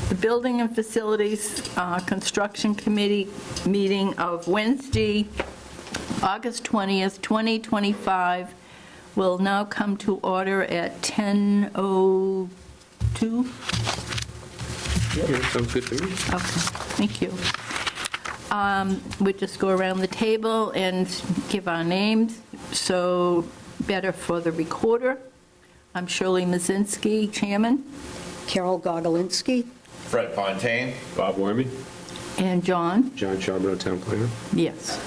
The Building and Facilities Construction Committee meeting of Wednesday, August 20th, 2025 will now come to order at 10:02. Yeah, sounds good to me. Okay, thank you. We just go around the table and give our names, so better for the recorder. I'm Shirley Mazinski, Chairman. Carol Gogolinsky. Fred Fontaine. Bob Wormy. And John? John Charbonneau, Town Planner. Yes.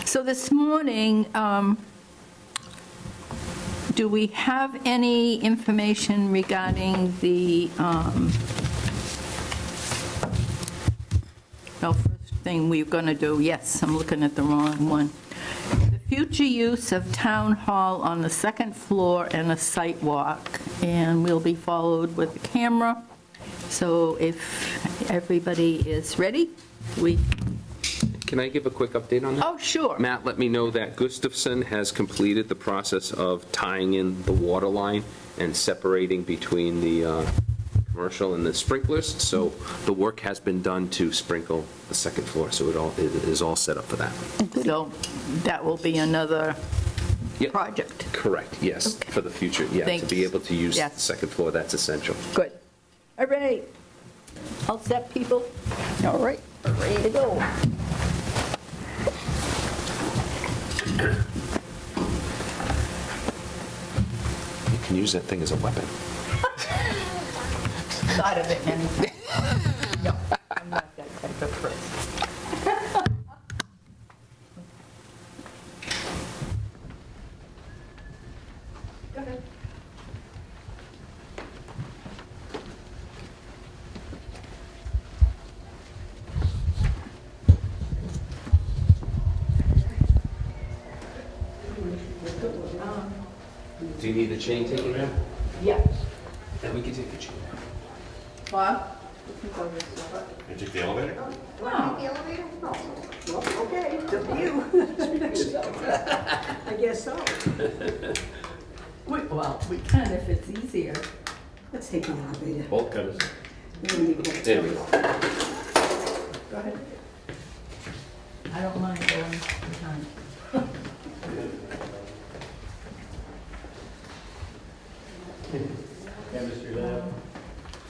So this morning, do we have any information regarding the, well, first thing we're going to do, yes, I'm looking at the wrong one. The future use of Town Hall on the second floor and a site walk, and we'll be followed with a camera. So if everybody is ready, we... Can I give a quick update on that? Oh, sure. Matt let me know that Gustafson has completed the process of tying in the water line and separating between the commercial and the sprinklers. So the work has been done to sprinkle the second floor, so it is all set up for that. So that will be another Yep. project. Correct, yes, Okay. for the future. Yeah, Thanks. to be able to use Yes. the second floor, that's essential. Good. All right. All set, people? All right, we're ready to go. You can use that thing as a weapon. Thought of it anyway. No, I'm not that type of person. Go ahead. Do you need the chain taken down? Yeah. And we can take the chain. Bob? You took the elevator? Wow. Well, okay, it's up to you. I guess so. Well, we can if it's easier. Let's take the elevator. Bolt cutters. There we go. There we go. Go ahead. I don't mind going behind.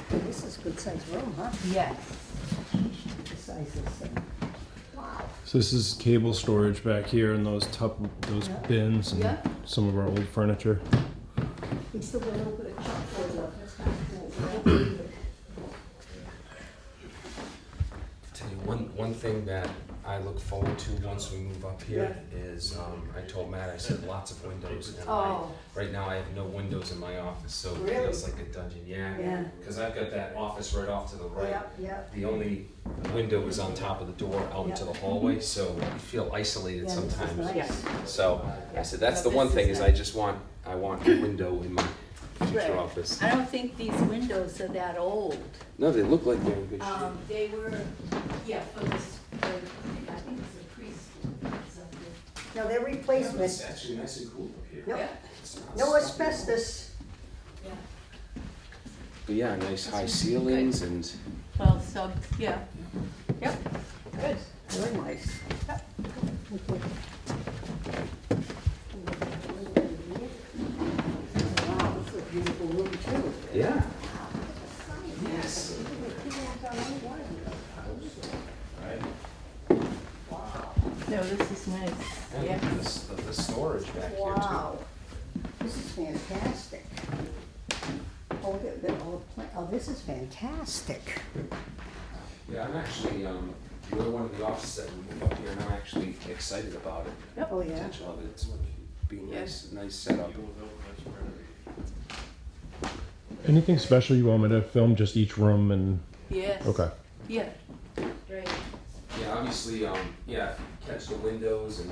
This is a good sized room, huh? Yes. The size is, wow. So this is cable storage back here and those Yeah. bins and Yeah. some of our old furniture. He still got a little bit of chunk for the, that's kind of cool. Tell you one thing that I look forward to once we move up here is I told Matt, I said lots of windows, and right now I have no windows in my office, so it Really? feels like a dungeon. Yeah, Yeah. because I've got that office right off to the right. Yeah, yeah. The only window is on top of the door out into the hallway, so you feel isolated Yeah, this is sometimes. nice. So I said that's the This one is thing is nice. I want a window in my Right. future office. I don't think these windows are that old. No, they look like they're in good shape. They were, yeah, for this, I think it's a preschool. Something. No, they're replacement. It's actually nice and cool up here. No, Yeah. It's not no so- asbestos. Yeah. But yeah, nice high ceilings and Well, so, yeah. Yep, good. Very nice. Wow, this is a beautiful room too. yeah. Yes. No, this is nice. And Yeah. the storage back here too. Wow, this is fantastic. Oh, look at all the oh, this is fantastic. Yeah, I'm actually, you're one of the offices that we move up here, and I'm actually excited about it. Oh, yeah. Potential of it, it's being nice setup. Anything special you want me to film? Just each room and Yes. okay. Yeah. Right. Yeah, obviously, yeah, if you catch the windows and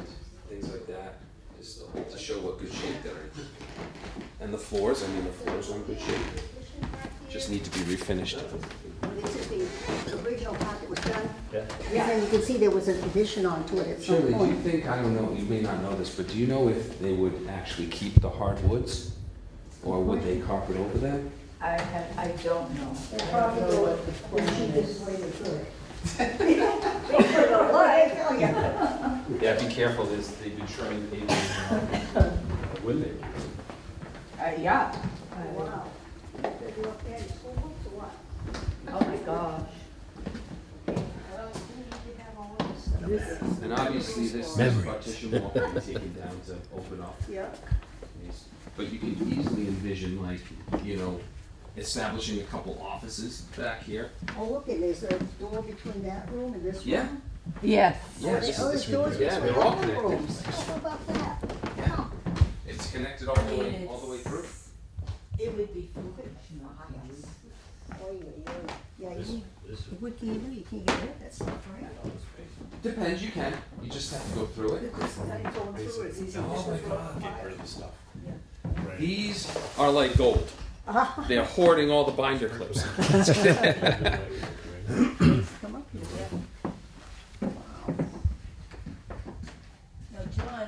things like that, just to show what good shape they're in. And the floors, I mean, the floors are in good shape. Just need to be refinished. This is the original part that was done. Yeah, and you can see there was an addition onto it at some Shirley, do you point. think, I don't know, you may not know this, but do you know if they would actually keep the hardwoods? Or would they carpet over them? I don't know. They I don't probably know would. what the This is way to do it. Thanks for the light, I tell ya. Yeah, be careful, they've been trimming paper. Would they? Yeah. Wow. Did you up there in school books or what? Oh, my gosh. Well, you have all this stuff. And obviously, this partition wall can be taken down to open up. Yeah. these. But you can easily envision, like, you know, establishing a couple offices back here. Oh, look, and is there a door between that room and this room? Yeah. Yes. Yeah, Oh, there's doors yeah, between they're all all the connected. rooms. How about that? Yeah. It's connected all the way through. It would be foolish Nice. Oh, yeah, what can you do? You can't get rid of that stuff, right? Depends, you can. You just have to go through it. Because then going through it's easy. Oh my God. Get rid of the stuff. These are like gold. They're hoarding all the binder clips. Come up here, yeah. Now, John,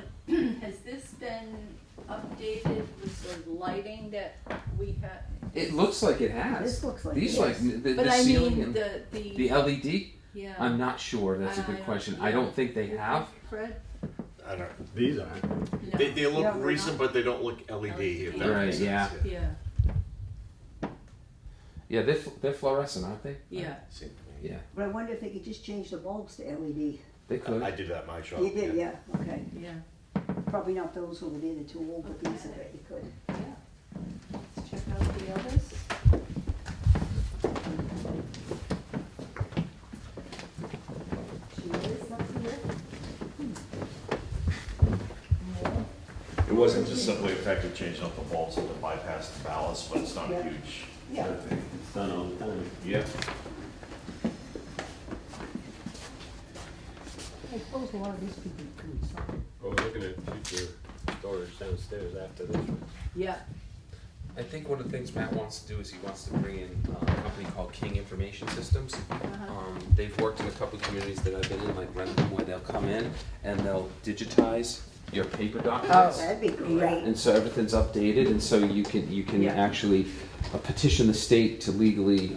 has this been updated with the lighting that we had? It looks like it has. This looks like These it like is. the But I ceiling mean, and the LED. yeah. I'm not sure. That's a good question. I don't think they have. Fred? I don't. These aren't. No. They look Yeah, we're recent, but they don't look LED. If that Right, makes sense. yeah. Yeah, Yeah, they're fluorescent, aren't they? yeah. Seems to me. Yeah, But I wonder if they could just change the bulbs to LED. they could. I did that in my shop. You did, yeah, okay. Yeah. Probably not those over there, they're too old, but these are, you could. Yeah. Let's check out the others. See, there's nothing there. It wasn't just simply a fact of changing out the bulbs to bypass the ballast, but it's not a Yeah. huge Yeah. thing. It's done all the time. Yeah. I suppose a lot of these people do something. Well, we're looking at future storage downstairs after this one. Yeah. I think one of the things Matt wants to do is he wants to bring in a company called King Information Systems. They've worked in a couple of communities that I've been in, like Rentham, where they'll come in and they'll digitize your paper documents. That'd be great. And so everything's updated, and so you can Yeah. actually petition the state to legally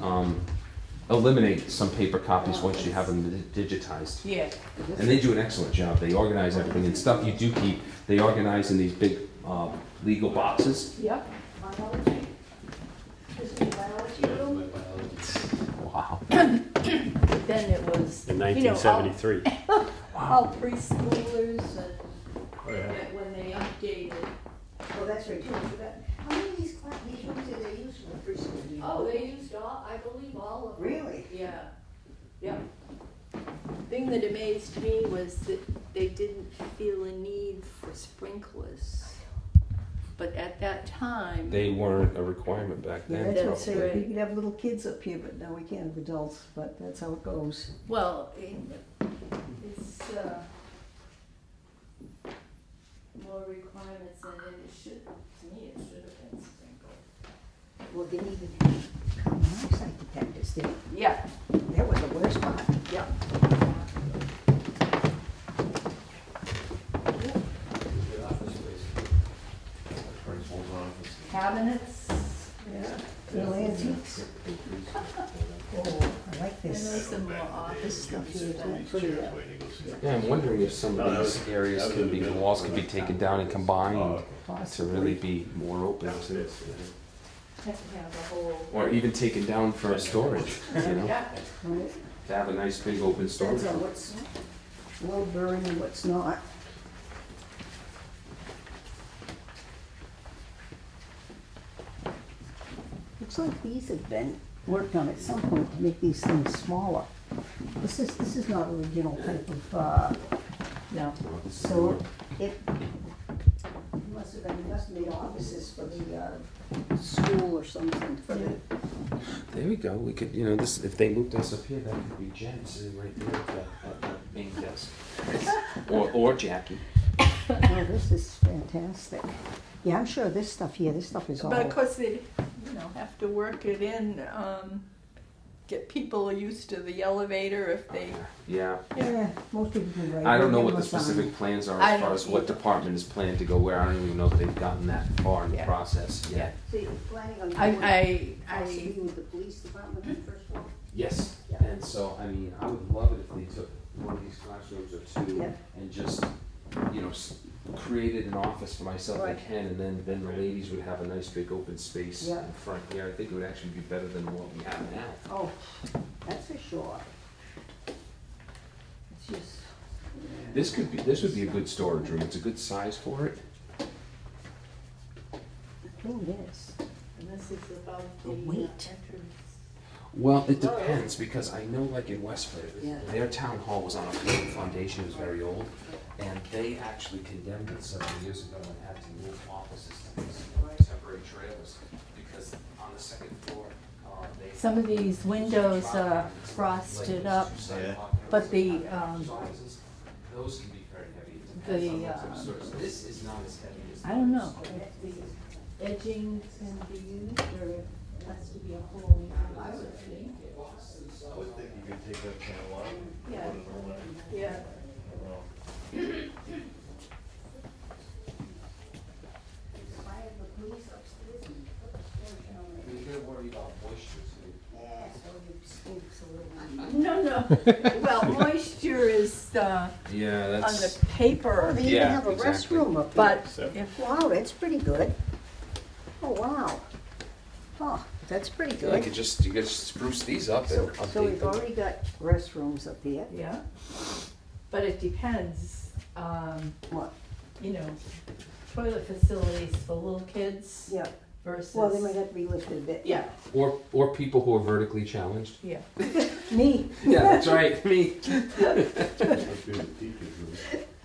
eliminate some paper copies once you have them digitized. Yeah. And they do an excellent job. They organize everything, and stuff you do keep, they organize in these big legal boxes. Yep. Biology. This is the biology room. Wow. But then it was, In you know, 1973. all preschoolers and Oh, yeah. when they updated. Oh, that's right, too, I forgot. How many of these rooms did they use for the preschool? Oh, they used all, I believe all of them. Really? Yeah, yeah. Thing that amazed me was that they didn't feel a need for sprinklers. But at that time. They weren't a requirement back Yeah, then. that's what I'm That's saying, right. we could have little kids up here, but no, we can't have adults, but that's how it goes. Well, it's, more requirements than it should, to me, it should have been sprinkled. Well, they even had common eyesight detectors, did Yeah, that was the worst part. yeah. Cabinets, Yeah. Little antiques. Oh, I like and this. there's some more office stuff here that. Pretty, Yeah, I'm wondering if some of these areas can be, the walls can be taken down and combined to really be more open to, Have to have a whole. or even taken down for storage, you know? Yeah. right. To have a nice big open storage. Depends on what's load bearing and what's not. Looks like these have been worked on at some point to make these things smaller. This is not original type of, No. so it must have made offices for the, school or something for the. There we go. We could, you know, this, if they moved us up here, that could be Jen sitting right there at the main desk. Or Jackie. Oh, this is fantastic. Yeah, I'm sure this stuff here, this stuff is all. But of course, they, you know, have to work it in, get people used to the elevator if they, Yeah. Yeah, most people do right. I don't know They what the give us, specific plans are I as far don't as what either. department is planned to go where. I don't even know if they've gotten that far in the Yeah. process yet. So you're planning on I possibly with the police department on the first floor? Yes. So, I mean, I would love it if they took one of these classrooms or two Yeah. and just, you know, created an office for myself and Right. Ken, and then the ladies would have a nice big open space Yeah. in front here. I think it would actually be better than what we have now. Oh, that's for sure. It's just, This would be a good storage room. It's a good size for it. the thing is, And this is about the weight. Well, it depends, because I know like in Westford, Yeah. their town hall was on a floating foundation, it was very old, and they actually condemned it several years ago and had to move offices to these temporary trailers, because on the second floor, they. Some of these windows are frosted up, but the, Those can be very heavy. It the, depends on what type of storage. This is not as heavy as. I don't know, if the edging can be used, or it has to be a whole, I would think. I would think you could take that panel out and put Yeah. it on there. Yeah. You gotta worry about moisture too. No, no, well, moisture is, Yeah, on the paper, they even Yeah, have a exactly. restroom up there. but if, Wow, that's pretty good. Oh, wow. Huh, that's pretty You good. could just spruce these up and So update we've them. already got restrooms up there. yeah, but it depends, What? you know, toilet facilities for little kids Yeah, versus. well, they might have to be lifted a bit. Yeah, Or people who are vertically challenged. yeah. Me, Yeah, that's right, me.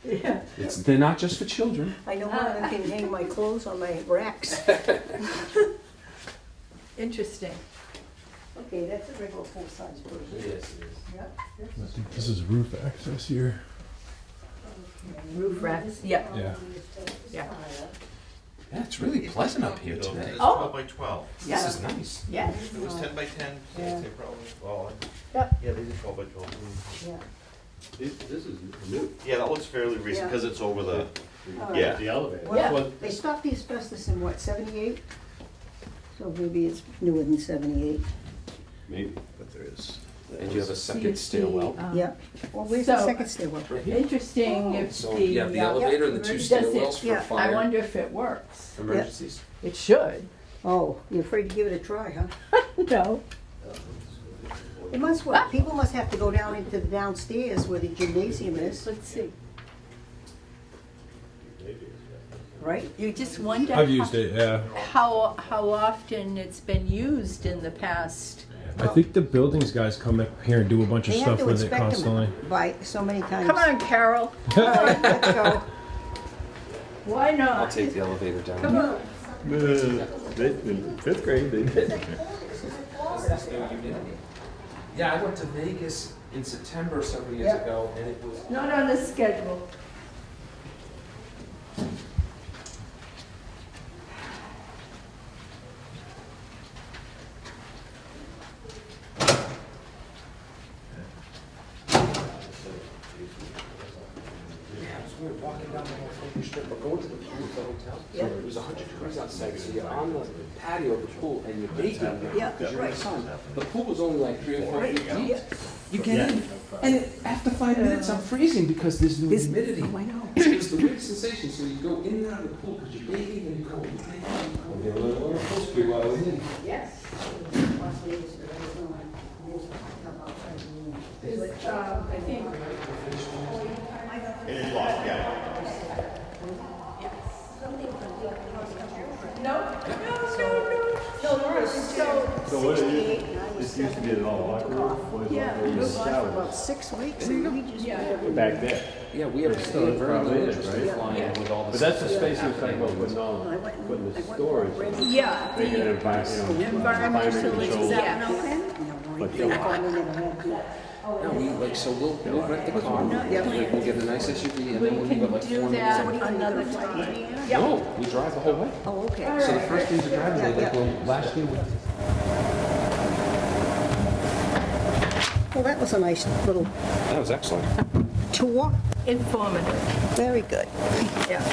Yeah. They're not just for children. I know one of them can hang my clothes on my racks. Interesting. Okay, that's a regular full-size person. Yes, it is. Yeah. I think this is roof access here. Roof racks, yeah, Yeah. yeah. Yeah, it's really pleasant up here today. It's Oh. 12 by 12. Yeah. This is nice. Yes. If it was 10 by 10, Yeah. they probably, well, Yep. yeah, they did 12 by 12. Yeah. This is new. Yeah, that looks fairly recent, Yeah. because it's over the, All yeah. right. The elevator. Yeah. Well, they stopped the asbestos in what, 78? So maybe it's newer than 78. Maybe, but there is. And you have a second stairwell. Yeah. Well, where's the So- second stairwell? Right here. Interesting if So the. you have the elevator and the two Does it- stairwells for yeah, I I fire wonder if it works. emergencies. It should. Oh, you're afraid to give it a try, huh? No. It must work. People must have to go down into the downstairs where the gymnasium is, Let's see. right? You just wonder. I've used it, yeah. How often it's been used in the past. I think the buildings guys come up here and do a bunch of They have stuff to with it inspect constantly. them by so many times. Come on, Carol. All right, let's go. Why I'll not? take the elevator down. Come on. In fifth grade, they did. Yeah, I went to Vegas in September several years Yeah. ago, and it was. Not on the schedule. Yeah, we were walking down the whole fucking strip, but going to the pool at the hotel. Yeah. It was 100 degrees outside, so you're on the patio of the pool and you're baking. Yeah, Because you're in right. the sun. The pool was only like 3 or 4 feet deep. Yeah. You get in, and after 5 minutes, I'm freezing because there's no humidity. Oh, I know. It was the weird sensation, so you go in and out of the pool because you're baking and you go, Yes. I think. It is locked, yeah. No. So what it is, this used to be an all locker room. What is Yeah. locker room? It was It's on for showers. about 6 weeks, and we just. Yeah. Back there. Yeah, we have Still very probably little is, interest in right? flying with all the. But that's the stuff space he was talking happening. about, putting all, I went- putting I the went storage. already. Yeah, Making it the environmentally controlled. yeah. But They told me never had to. No, we, like, so we'll rent the car, Yeah. we'll get a nice SUV, and We then we'll can leave at like do 4 that minutes. another time. No, we drive the whole way. Oh, okay. So the first things to drive, Yeah, like, yeah. well, last year, Well, that was a nice little that was excellent. tour. Informative. Very good. Yeah.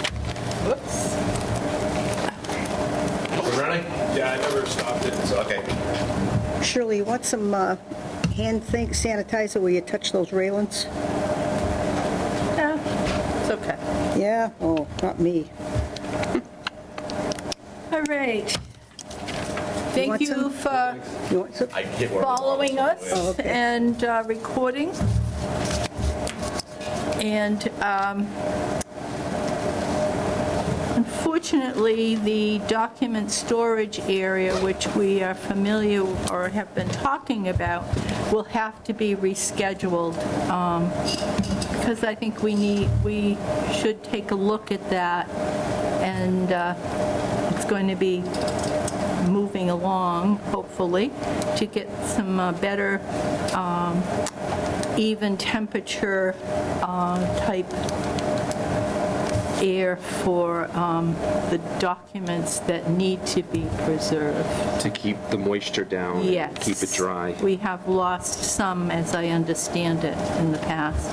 Whoops. We're running? Yeah, I never stopped it. Okay. Shirley, you want some hand thing, sanitizer where you touch those railings? Yeah, it's okay. Yeah? Oh, not me. All right. Thank want you some? for You want some? I can get one of the following bottles. us Oh, okay. and recording. And unfortunately, the document storage area, which we are familiar or have been talking about, will have to be rescheduled, because I think we should take a look at that, and it's going to be moving along, hopefully, to get some better even temperature type air for the documents that need to be preserved. To keep the moisture down, Yes. and keep it dry. We have lost some, as I understand it, in the past.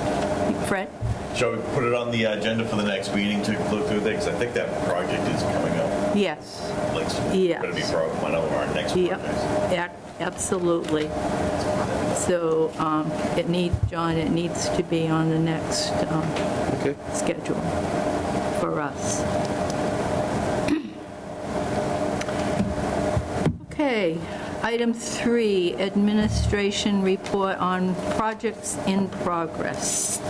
Fred? Shall we put it on the agenda for the next meeting to look through things? I think that project is coming up. Yes. Like, Yes. going to be one of our next Yep. projects. Absolutely. So it needs, John, it needs to be on the next Okay. schedule for us. Okay, item 3, administration report on projects in progress.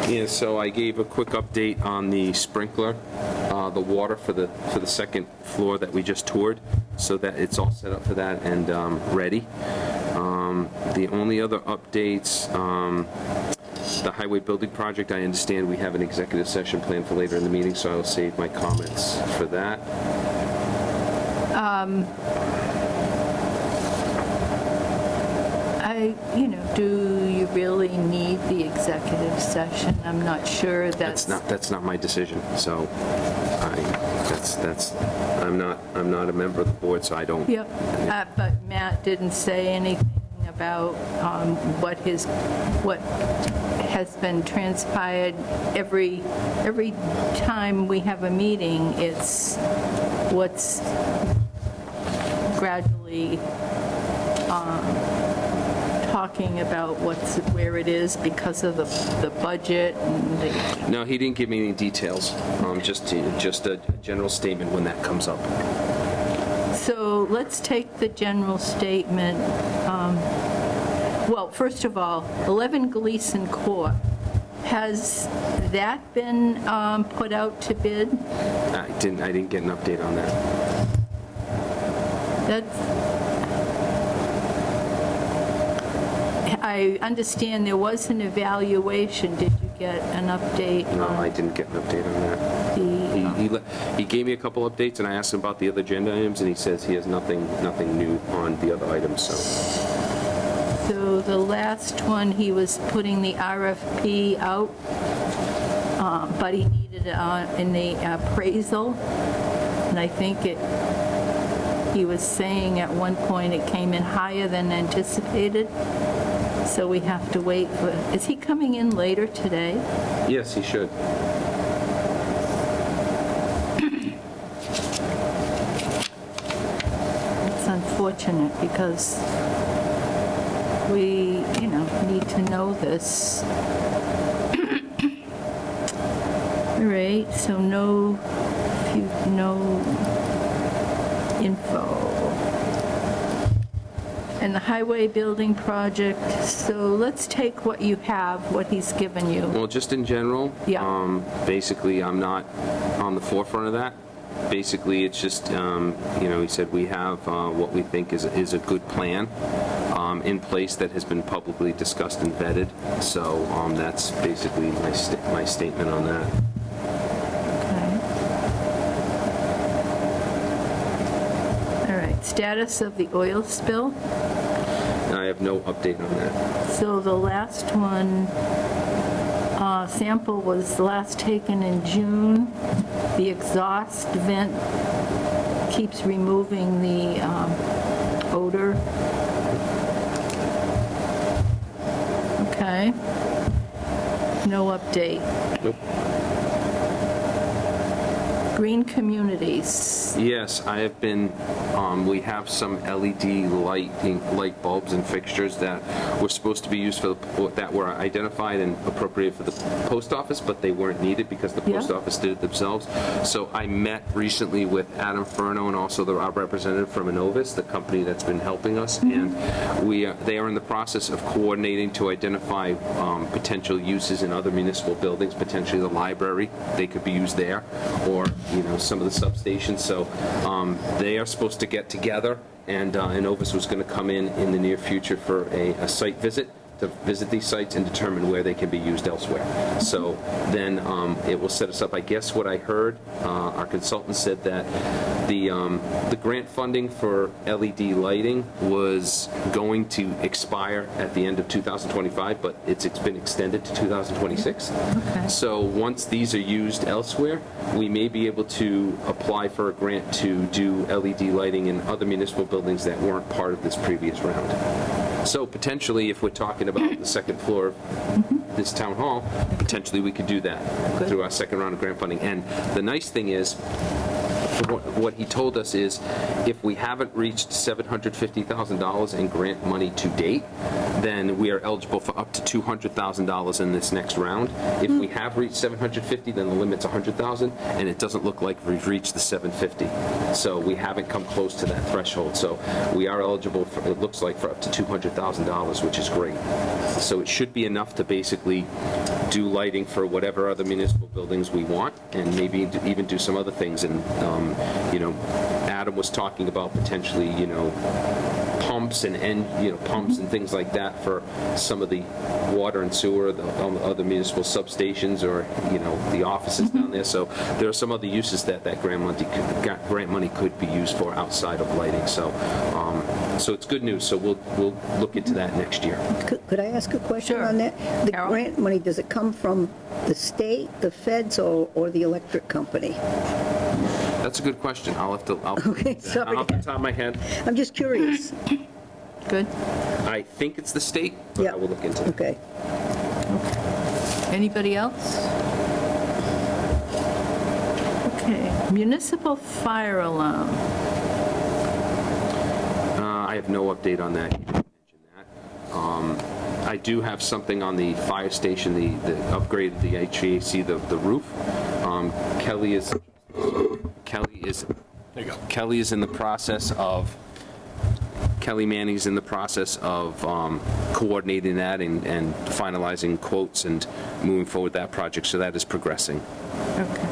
Yeah, so I gave a quick update on the sprinkler, the water for the second floor that we just toured, so that it's all set up for that and ready. The only other updates, the highway building project, I understand we have an executive session planned for later in the meeting, so I'll save my comments for that. Do you really need the executive session? I'm not sure That's not my decision, so I'm not a member of the board, so I don't. Yep, but Matt didn't say anything about what has been transpired. Every time we have a meeting, it's what's gradually talking about where it is because of the budget and the... No, he didn't give me any details, just a general statement when that comes up. So let's take the general statement. Well, first of all, 11 Gleason Court, has that been put out to bid? I didn't get an update on that. I understand there was an evaluation. Did you get an update? No, on I didn't get an update on that. He gave me a couple updates, and I asked him about the other agenda items, and he says he has nothing new on the other items, so. So the last one, he was putting the RFP out, but he needed it in the appraisal, and I think he was saying at one point it came in higher than anticipated, so we have to wait for, is he coming in later today? Yes, he should. It's unfortunate because we, need to know this. All right, so no info. And the highway building project, so let's take what you have, what he's given you. Well, just in general, Yeah. basically, I'm not on the forefront of that. Basically, it's just, he said we have what we think is a good plan in place that has been publicly discussed and vetted. So that's basically my statement on that. Okay. All right, status of the oil spill. I have no update on that. So the last one, sample was last taken in June. The exhaust vent keeps removing the odor. Okay. No update. Nope. Green communities. Yes, I have been, we have some LED light bulbs and fixtures that were supposed to be used that were identified and appropriate for the post office, but they weren't needed because the post Yeah. office did it themselves. So I met recently with Adam Furno and also our representative from Innovis, the company that's been helping us, and they are in the process of coordinating to identify potential uses in other municipal buildings, potentially the library, they could be used there, or some of the substations. So they are supposed to get together, and Innovis was going to come in the near future for a site visit to visit these sites and determine where they can be used elsewhere. So then it will set us up. I guess what I heard, our consultant said that the grant funding for LED lighting was going to expire at the end of 2025, but it's been extended to 2026. Okay. So once these are used elsewhere, we may be able to apply for a grant to do LED lighting in other municipal buildings that weren't part of this previous round. So potentially, if we're talking about the second floor of this town hall, potentially we could do that through our second round of grant funding. And the nice thing is, what he told us is, if we haven't reached $750,000 in grant money to date, then we are eligible for up to $200,000 in this next round. If we have reached 750, then the limit's 100,000, and it doesn't look like we've reached the 750. So we haven't come close to that threshold. So we are eligible for, it looks like, for up to $200,000, which is great. So it should be enough to basically do lighting for whatever other municipal buildings we want, and maybe even do some other things. And Adam was talking about potentially, pumps pumps and things like that for some of the water and sewer, the other municipal substations, or the offices down there. So there are some other uses that grant money could be used for outside of lighting. So so it's good news. So we'll look into that next year. Could I ask a question Sure. on that? The Carol? grant money, does it come from the state, the feds, or the electric company? That's a good question. I'll Okay, sorry. off the top of my head, I'm just curious. Good. I think it's the state, but Yeah. I will look into it. Okay. Anybody else? Okay. Municipal fire alarm. I have no update on that. You didn't mention that. I do have something on the fire station, the upgrade of the HVAC, the roof. Kelly is in the process of. Kelly Manning's in the process of coordinating that and finalizing quotes and moving forward that project. So that is progressing. Okay.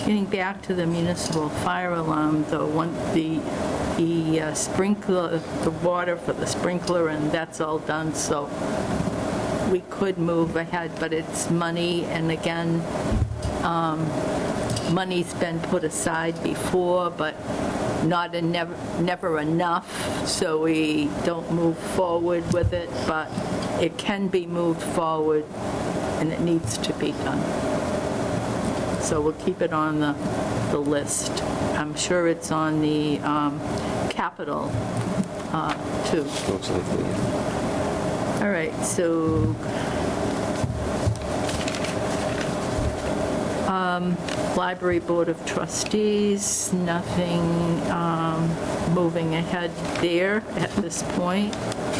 Getting back to the municipal fire alarm, though, the sprinkler, the water for the sprinkler, and that's all done, so we could move ahead, but it's money, and again, money's been put aside before, but never enough, so we don't move forward with it, but it can be moved forward, and it needs to be done. So we'll keep it on the list. I'm sure it's on the capital, too. Most likely. All right, so Library Board of Trustees, nothing moving ahead there at this point,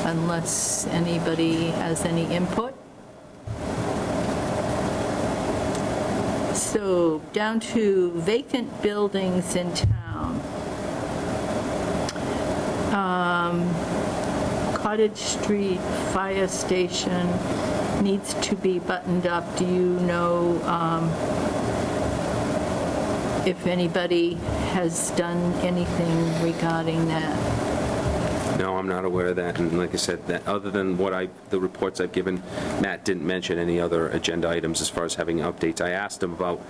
unless anybody has any input. So down to vacant buildings in town. Cottage Street Fire Station needs to be buttoned up. Do you know if anybody has done anything regarding that? No, I'm not aware of that. And like I said, that other than the reports I've given, Matt didn't mention any other agenda items as far as having updates. I asked him about,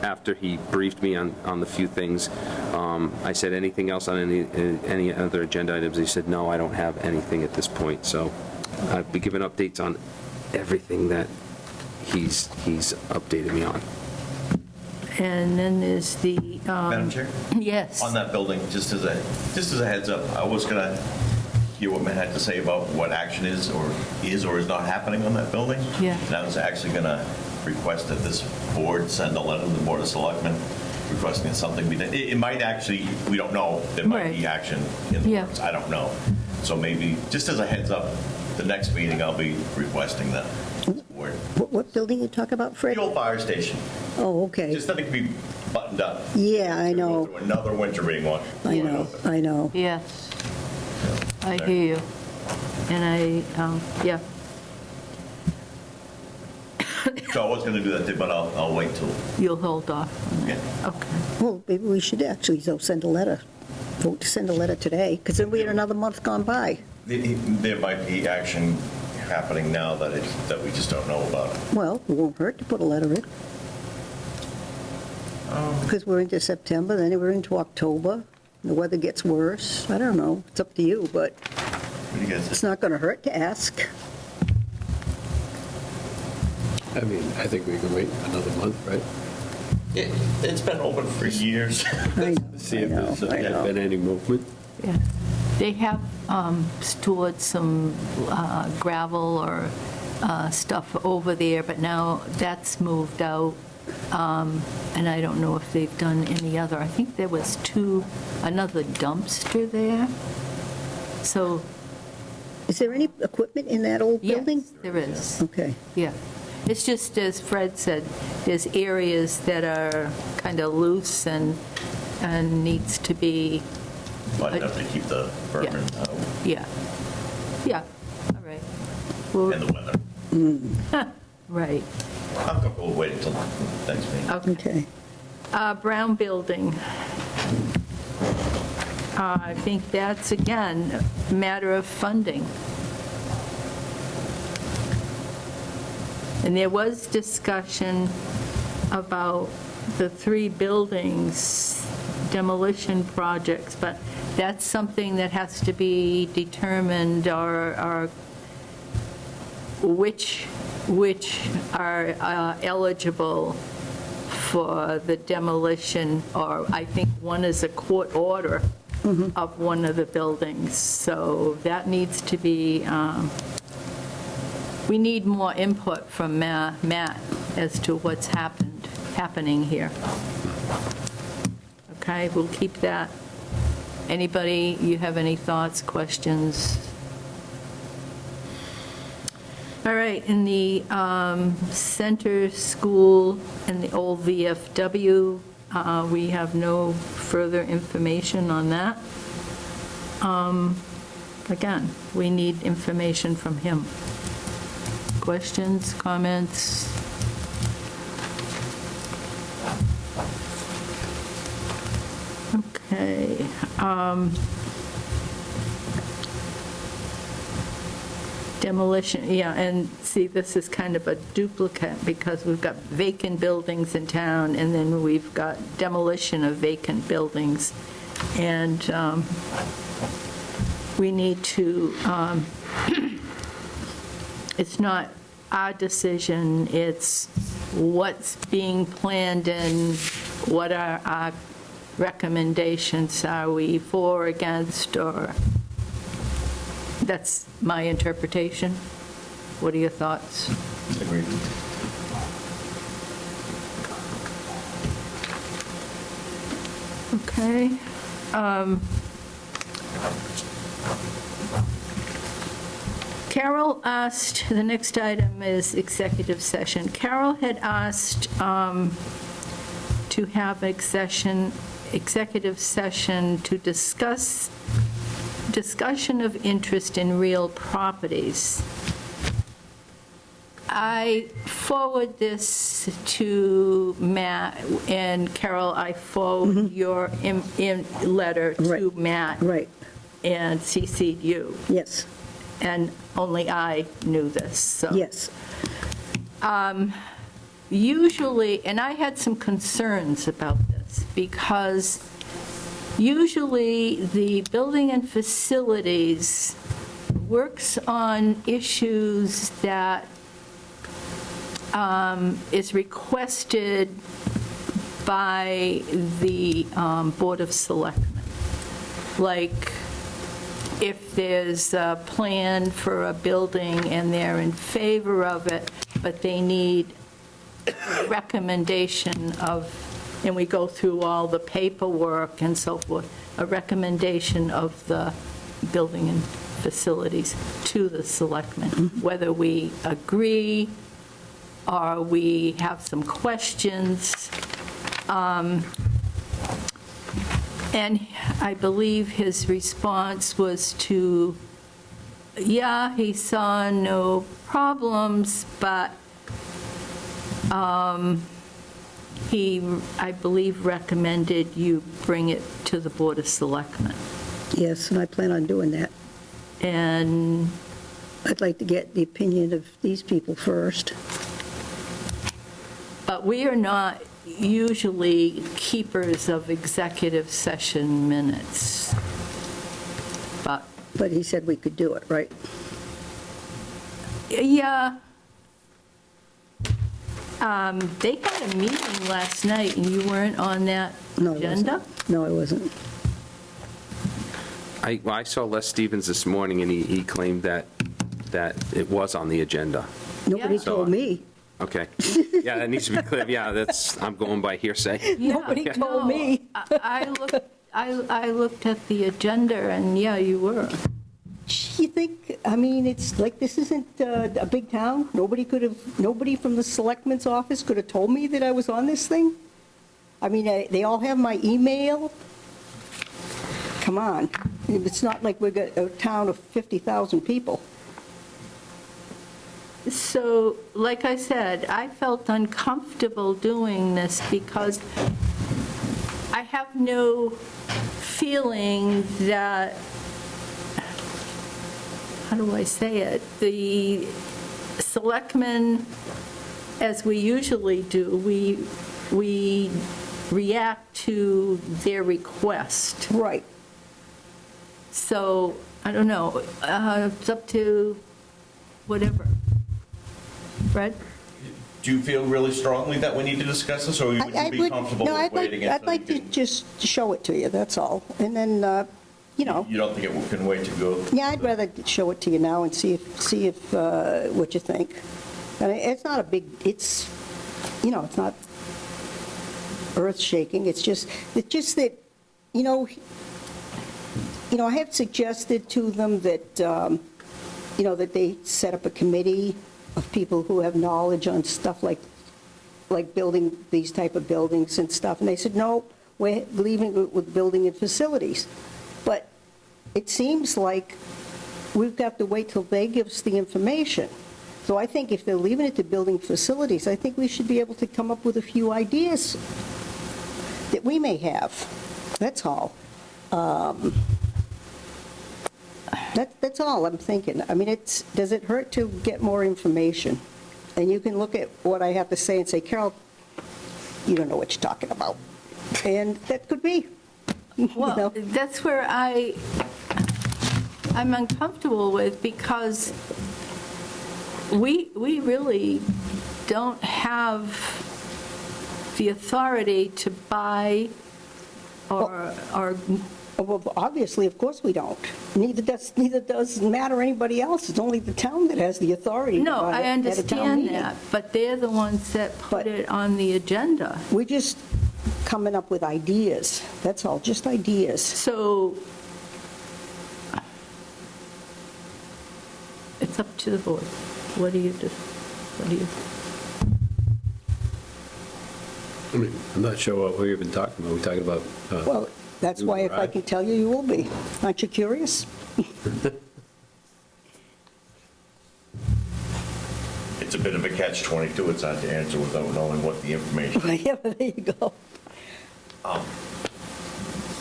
after he briefed me on the few things, I said, anything else on any other agenda items? He said, no, I don't have anything at this point. So I've been given updates on everything that he's updated me on. And then there's the... Madam Chair? Yes. On that building, just as a heads up, I was going to hear what Matt had to say about what action is or is not happening on that building. Yeah. And I was actually going to request that this board send a letter to the Board of Selectmen requesting that something be done. It might actually, we don't know, there might be Right. action in the Yeah. works, I don't know. So maybe, just as a heads up, the next meeting I'll be requesting that. Board. What building you talk about, Fred? The old fire station, Oh, okay. just nothing to be buttoned up. Yeah, I Go know, through another winter being one. I know, I know. Yes, I hear you. And yeah, So I was going to do that, too, but I'll wait till, you'll hold off. yeah. Okay. Well, maybe we should actually, though, send a letter. Vote to send a letter today, because then we had another month gone by. There might be action happening now that we just don't know about. Well, it won't hurt to put a letter in. Because we're into September, then we're into October, the weather gets worse. I don't know, it's up to you, but What do you guys it's not going to hurt to ask. I mean, I think we can wait another month, right? It's been open for years. I See know, if there's I know. been any movement. Yeah. They have stored some gravel or stuff over there, but now that's moved out. And I don't know if they've done any other. I think there was another dumpster there. So, Is there any equipment in that old yes, building? there is. Okay, Yeah. It's just, as Fred said, there's areas that are kind of loose and needs to be, Might have to keep the vermin out yeah. Yeah, all right. Well, and the weather. right. I'm comfortable waiting until next meeting. okay. Brown Building. I think that's, again, a matter of funding. And there was discussion about the 3 buildings demolition projects, but that's something that has to be determined, or which are eligible for the demolition, or I think one is a court order of one of the buildings. So that needs to be, we need more input from Matt as to what's happening here. Okay, we'll keep that. Anybody, you have any thoughts, questions? All right, in the center school and the old VFW, we have no further information on that. Again, we need information from him. Questions, comments? Okay. Demolition, yeah, and see, this is kind of a duplicate because we've got vacant buildings in town, and then we've got demolition of vacant buildings. And we need to, it's not our decision, it's what's being planned and what are our recommendations. Are we for, against, or? That's my interpretation. What are your thoughts? Agreed. Okay. Carol asked, the next item is executive session. Carol had asked to have executive session to discussion of interest in real properties. I forward this to Matt, and Carol, I forward your letter to Right. Matt. Right, And CC'd you, yes, and only I knew this, so. yes. Usually, and I had some concerns about this, because usually the building and facilities works on issues that is requested by the Board of Selectmen. Like, if there's a plan for a building and they're in favor of it, but they need recommendation of, and we go through all the paperwork and so forth, a recommendation of the building and facilities to the selectmen, whether we agree or we have some questions. And I believe his response was to, yeah, he saw no problems, but he, I believe, recommended you bring it to the Board of Selectmen. Yes, and I plan on doing that. And I'd like to get the opinion of these people first. but we are not usually keepers of executive session minutes. But he said we could do it, right? Yeah. They had a meeting last night, and you weren't on that No, I agenda? wasn't. No, I wasn't. I saw Les Stevens this morning, and he claimed that it was on the agenda. Nobody Yeah. told me. Okay. Yeah, that needs to be clear. Yeah, I'm going by hearsay. Yeah, Nobody told no, me. I looked at the agenda, and yeah, you were. You think, I mean, it's like, this isn't a big town? Nobody from the selectman's office could have told me that I was on this thing? I mean, they all have my email? Come on. It's not like we've got a town of 50,000 people. So, like I said, I felt uncomfortable doing this because I have no feeling that, how do I say it? The selectmen, as we usually do, we react to their request. Right. So, I don't know, it's up to whatever. Fred? Do you feel really strongly that we need to discuss this, or would you be comfortable no, with waiting I'd until like you to can? just show it to you, that's all. And then, you know, You don't think it can wait to go? yeah, I'd rather show it to you now and see if what you think. I mean, it's not a big, it's, you know, it's not earth-shaking. It's just that, you know, I have suggested to them that, you know, that they set up a committee of people who have knowledge on stuff like building these type of buildings and stuff. And they said, no, we're leaving it with building and facilities. But it seems like we've got to wait till they give us the information. So I think if they're leaving it to building facilities, I think we should be able to come up with a few ideas that we may have. That's all. That's all I'm thinking. I mean, does it hurt to get more information? And you can look at what I have to say and say, Carol, you don't know what you're talking about. And that could be. You Well, know? that's where I'm uncomfortable with, because we really don't have the authority to buy or Well, obviously, of course we don't. Neither does matter anybody else. It's only the town that has the authority to No, buy I it at a town understand meeting. that, but they're the ones that put But- it on the agenda. We're just coming up with ideas. That's all, just ideas. So it's up to the board. What do you do? I mean, I'm not sure what we've been talking about. We're talking about, Well, that's why if I can tell you, you will be. Aren't you curious? It's a bit of a catch-22. It's hard to answer without knowing what the information. Yeah, there you go.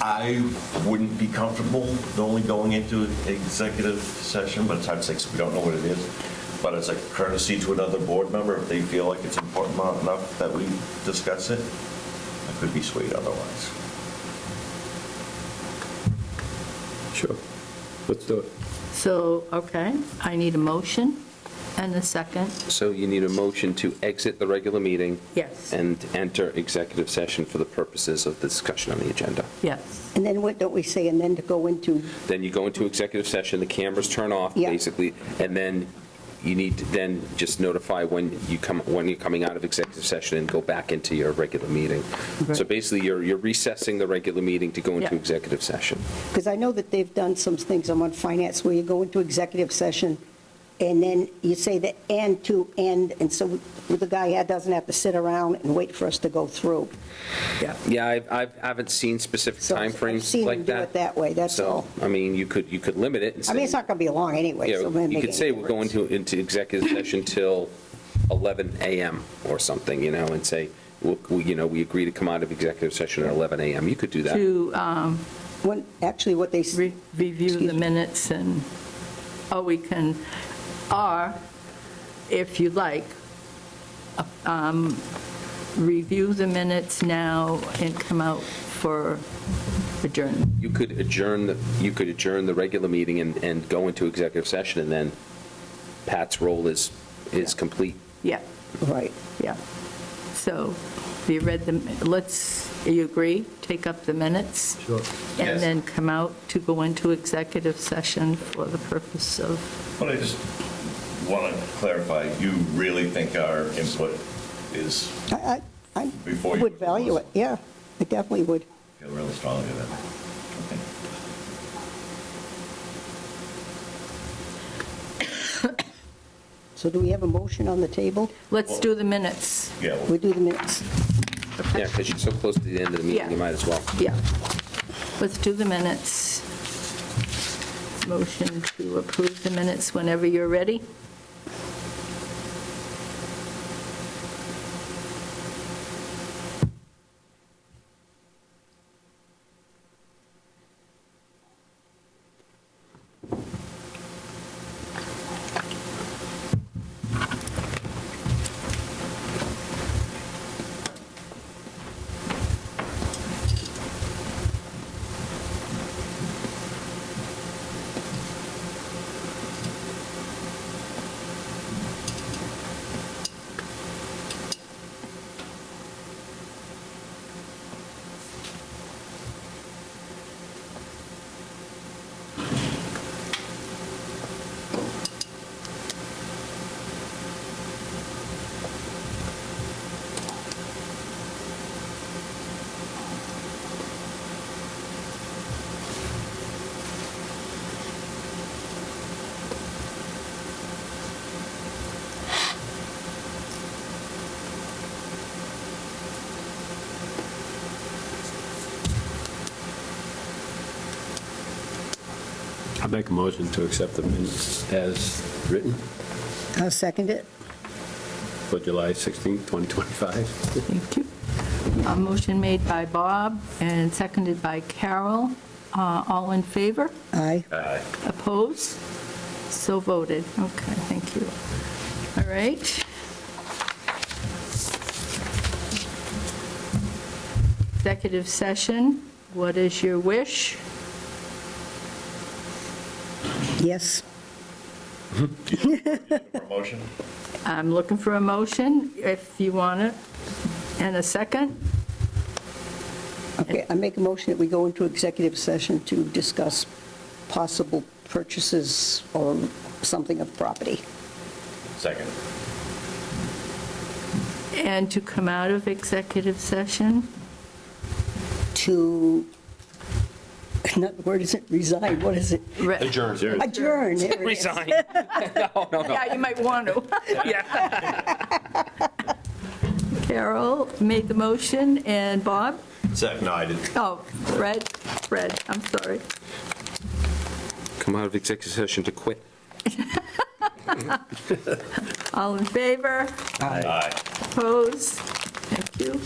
I wouldn't be comfortable only going into executive session, but it's hard to say 'cause we don't know what it is. But it's a courtesy to another board member, if they feel like it's important enough that we discuss it. I could be swayed otherwise. sure, let's do it. So, okay, I need a motion and a second. So you need a motion to exit the regular meeting Yes, and enter executive session for the purposes of the discussion on the agenda. yes. And then what don't we say, and then to go into, Then you go into executive session, the cameras turn off, Yeah. basically, and then you need to then just notify when you're coming out of executive session and go back into your regular meeting. So basically, you're recessing the regular meeting to go into Yeah. executive session. Because I know that they've done some things on finance where you go into executive session, and then you say the end to end, and so the guy doesn't have to sit around and wait for us to go through. Yeah, I haven't seen specific So I've timeframes seen like them do that. it that way, that's all. So, I mean, you could limit it and say. I mean, it's not going to be long anyway, Yeah, so it wouldn't you make could any say we're going difference. into executive session till 11 a.m. or something, and say, we agree to come out of executive session at 11 a.m. You could do that. To Actually, what they, review Excuse the me. minutes and, we can, or if you like, review the minutes now and come out for adjournment. You could adjourn the regular meeting and go into executive session, and then Pat's role is complete. Yeah, right. yeah. So, you read you agree, take up the minutes? Sure. And Yes. then come out to go into executive session for the purpose of, But I just want to clarify, you really think our input is, I Before you would value it, yeah, I definitely would. feel really strongly that? Okay. So do we have a motion on the table? let's do the minutes. Yeah, We do the minutes. Yeah, because you're so close to the end of the meeting, Yeah. you might as well. Yeah. Let's do the minutes. Motion to approve the minutes whenever you're ready. I make a motion to accept the minutes as written I'll second it. for July 16, 2025. Thank you. A motion made by Bob and seconded by Carol. All in favor? Aye. Opposed? So voted. Okay, thank you. All right. Executive session, what is your wish? Yes. Promotion? I'm looking for a motion, if you want it, and a second. Okay, I make a motion that we go into executive session to discuss possible purchases or something of property. Second. And to come out of executive session? To, where does it reside? What is it? Adjourn. Adjourn. There it is. Resign. No. Yeah, you might want to. Yeah. Carol made the motion, and Bob? Second, no, I didn't. Oh, Fred, I'm sorry. Come out of executive session to quit. All in favor? Aye. Opposed? Thank you.